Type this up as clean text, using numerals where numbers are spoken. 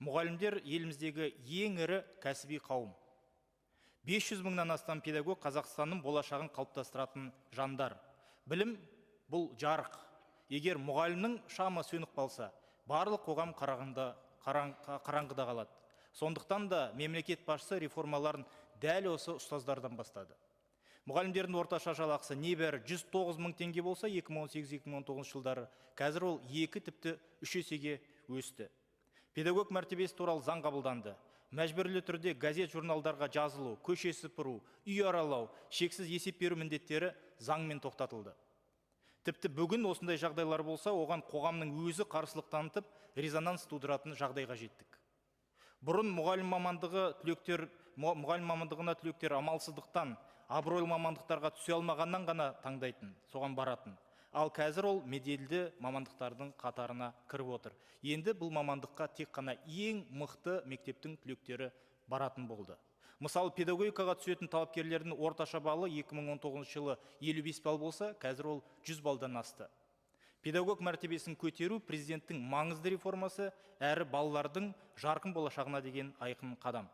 Мұғалімдер еліміздегі ең ірі кәсіби қауым. 500 мыңнан астам педагог Қазақстанның болашағын қалыптастыратын жандар. Білім бұл жарық. Егер мұғалімнің шамы сөніп қалса, барлық қоғам қараңғыда қалады. Сондықтан да мемлекет басшысы реформаларын дәл осы ұстаздардан бастады. Мұғалімдердің орташа жалақысы небәрі 109 мың теңге болса, 2018-2019 жылдары қазір ол 2 тіпті 3 есеге өсті. Педагог мәртебесі туралы заң қабылданды. Мәжбүрлі түрде газет журналдарға жазылу, көше сыпыру, үй аралау, шексіз есеп беру міндеттері заңмен тоқтатылды. Тіпті бүгін осындай жағдайлар болса, оған қоғамның өзі қарсылық танытып, резонанс тудыратын жағдайға жеттік. Бұрын мұғалім мамандығына түлектер амалсыздықтан, абыройлы мамандықтарға түсе алмағаннан ғана таңдайтын, соған баратын. Ал қазір ол меделді мамандықтардың қатарына кіріп отыр. Енді бұл мамандыққа тек қана ең мықты мектептің түлектері баратын болды. Мысалы, педагогикаға түсетін талапкерлердің орташа балы 2019 жылы 55 балл болса, қазір ол 100 балдан асты. Педагог мәртебесін көтеру президенттің маңызды реформасы, әрі балалардың жарқын болашағына деген айқын қадам.